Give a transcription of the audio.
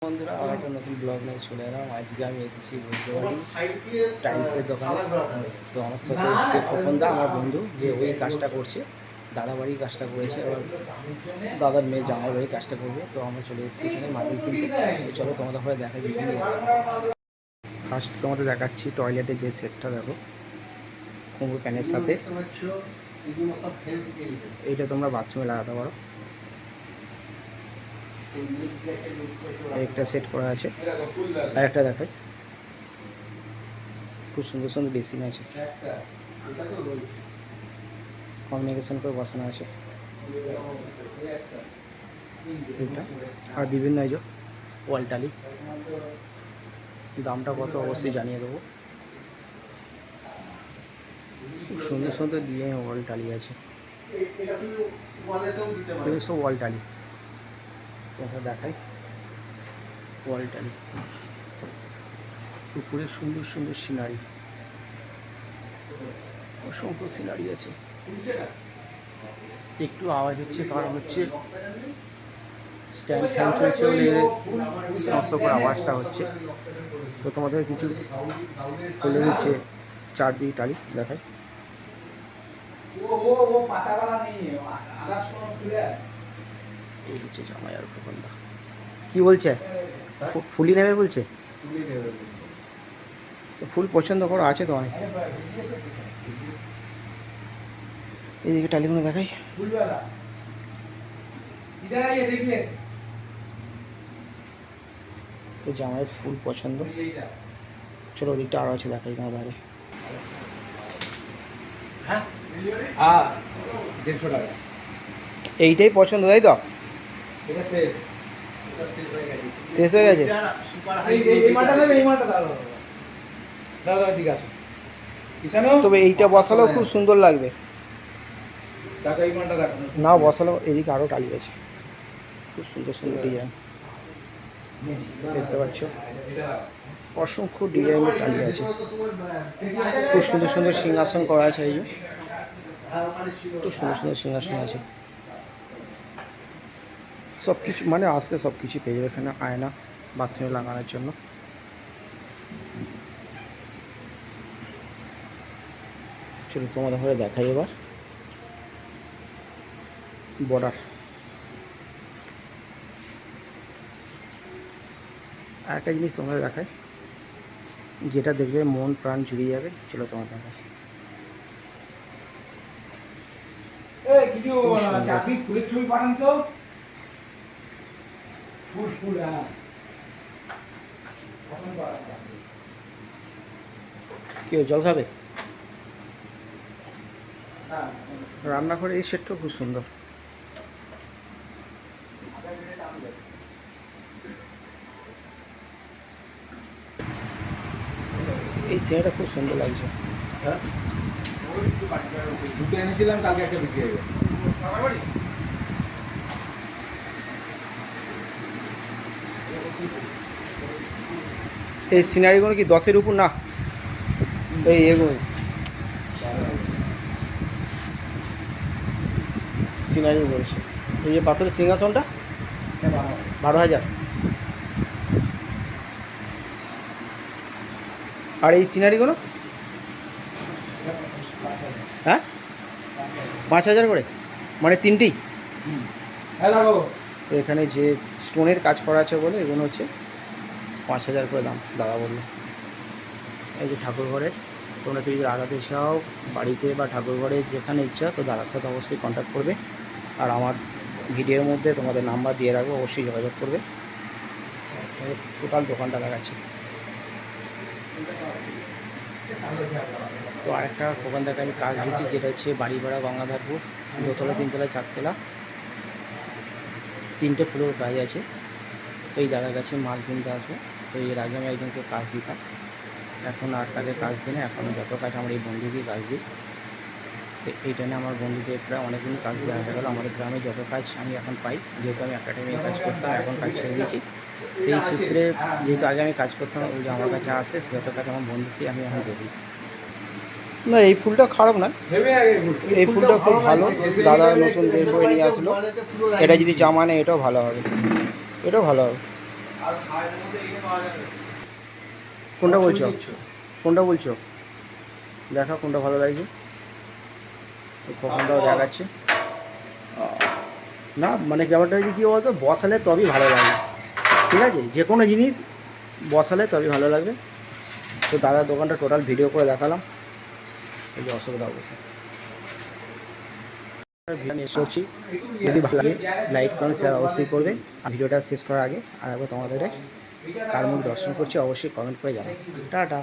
বন্ধুরা, আমার একটা নতুন ব্লগ নিয়ে চলে এলাম। আজকে আমি এসেছি বৈদ্যবাড়ি টাইলসের দোকানে। তো আমার সাথে এসছে খোকনদা, আমার বন্ধু, যে ওই কাজটা করছে, দাদা বাড়ির কাজটা করেছে, এবার দাদার মেয়ে জামাই বাড়ির কাজটা করবে। তো আমরা চলে এসেছি এখানে মার্বেল কিনতে। তো চলো তোমাদের ঘরে দেখাই বিভিন্ন। ফার্স্ট তোমাদের দেখাচ্ছি টয়লেটের যে সেটটা, দেখো কুমড়ো প্যানের সাথে। এইটা তোমরা বাথরুমে লাগাতে পারো। একটা সেট করা আছে, আর একটা দেখাই, খুব সুন্দর সুন্দর বেসিন আছে, কমিউনিকেশন করে বসানো আছে এটা। আর বিভিন্ন এই যে ওয়াল টালি, দামটা কত অবশ্যই জানিয়ে দেবো। খুব সুন্দর সুন্দর দিয়ে ওয়াল টালি আছে, সব ওয়াল টালি। এটা দেখাই ওয়াল টালি, উপরে সুন্দর সুন্দর সিনারি, অসংখ্য সিনারি আছে। একটু আওয়াজ হচ্ছে, কারণ হচ্ছে স্ট্যান্ড ফ্যান চলছে বলে সমস্ত করে আওয়াজটা হচ্ছে। তো তোমাদের কিছু খুলে দিচ্ছে চারদিকে টালি দেখায়। এই হচ্ছে জামাই আর খোকনদা। কি বলছে? ফুলি নেবে বলছে। ফুল পছন্দ করো, আছে তো অনেক। এইদিকে টালিগুলো দেখাই। তো জামাইয়ের ফুল পছন্দ। চলো ওদিকটা আরও আছে, দেখাই তোমার বাইরে। এইটাই পছন্দ, তাই তো? শেষ হয়ে গেছে। তবে এইটা বসালেও খুব সুন্দর লাগবে। না বসালেও এদিকে আরও টালি আছে, খুব সুন্দর সুন্দর ডিজাইন দেখতে পাচ্ছ। অসংখ্য ডিজাইনের টালি আছে, খুব সুন্দর সুন্দর সিংহাসন করা আছে। এই যে খুব সুন্দর সুন্দর সিংহাসন আছে। সব কিছু মানে আসলে সব কিছু পেয়ে যাবে এখানে। আয়না বাথরুমে লাগানোর জন্য। চলো তোমাদের ঘরে দেখাই এবার বর্ডার। আর একটা জিনিস তোমাদের দেখায়, যেটা দেখলে মন প্রাণ জুড়িয়ে যাবে। চলো তোমার দেখাই। কেউ জল খাবে? রান্নাঘরে এই সেটটা খুব সুন্দর। এই সিনেমাটা খুব সুন্দর লাগছে। দুটো এনেছিলাম, কালকে একটা বিক্রি হয়ে যাবে। এই সিনারিগুলো কি 10-এর উপর না? এই এগুলো সিনারি বলছে। এই যে পাথরের সিংহাসনটা 12,000। আর এই সিনারিগুলো হ্যাঁ 5,000 করে, মানে তিনটেই। তো এখানে যে স্টোনের কাজ করা আছে বলে এগুলো হচ্ছে 5,000 করে দাম, দাদা বললো। এই যে ঠাকুর ঘরের, তোমরা যদি লাগাতে চাও বাড়িতে বা ঠাকুর ঘরে যেখানে ইচ্ছা, তো দাদার সাথে অবশ্যই কন্ট্যাক্ট করবে। আর আমার ভিডিওর মধ্যে তোমাদের নাম্বার দিয়ে রাখবো, অবশ্যই যোগাযোগ করবে। টোটাল দোকানটা দেখাচ্ছি। তো আরেকটা দোকান থেকে আমি কাজ দিচ্ছি, যেটা হচ্ছে বাড়িপাড়া গঙ্গাধারপুর, 2তলা 3তলা 4তলা 3টে ফ্লোর কাজ আছে। তো এই দাদার কাছে মাল কিনতে আসবো। তো এর আগে আমি একজনকে কাজ দিতাম, এখন আর তাকে কাজ দিই না। এখন যত কাজ আমার এই বন্ধুকেই কাজ দিই। তো এই টাইমে আমার বন্ধুকে প্রায় অনেকদিন কাজ দেওয়া হয়ে গেলো। আমাদের গ্রামে যত কাজ আমি এখন পাই, যেহেতু আমি একাডেমিতে কাজ করতাম, এখন কাজ ছেড়ে দিয়েছি। সেই সূত্রে যেহেতু আগে আমি কাজ করতাম, ওই যে আমার কাছে আসে যত কাজ আমার বন্ধুকে আমি এখন দিই। না এই ফুলটা খারাপ না, এই ফুলটা খুব ভালো। দাদা নতুন বের করে নিয়ে আসলো। এটা যদি জামা নেয় এটাও ভালো হবে, এটাও ভালো হবে। কোনটা বলছো? কোনটা বলছো? দেখা কোনটা ভালো লাগছে, কখনটাও দেখাচ্ছে না। মানে ব্যাপারটা হচ্ছে কী বলতো, বসালে তবেই ভালো লাগবে, ঠিক আছে? যে কোনো জিনিস বসালে তবেই ভালো লাগবে। তো দাদার দোকানটা টোটাল ভিডিও করে দেখালাম। এই যে অসুবিধা অবশ্যই ভিডিও করছি, যদি ভালো লাগে লাইক কমেন্ট শেয়ার অবশ্যই করবে। আর ভিডিওটা শেষ করার আগে আর একবার তোমাদের কার মুখ দর্শন করছি অবশ্যই কমেন্ট করে জানাবে। টাটা।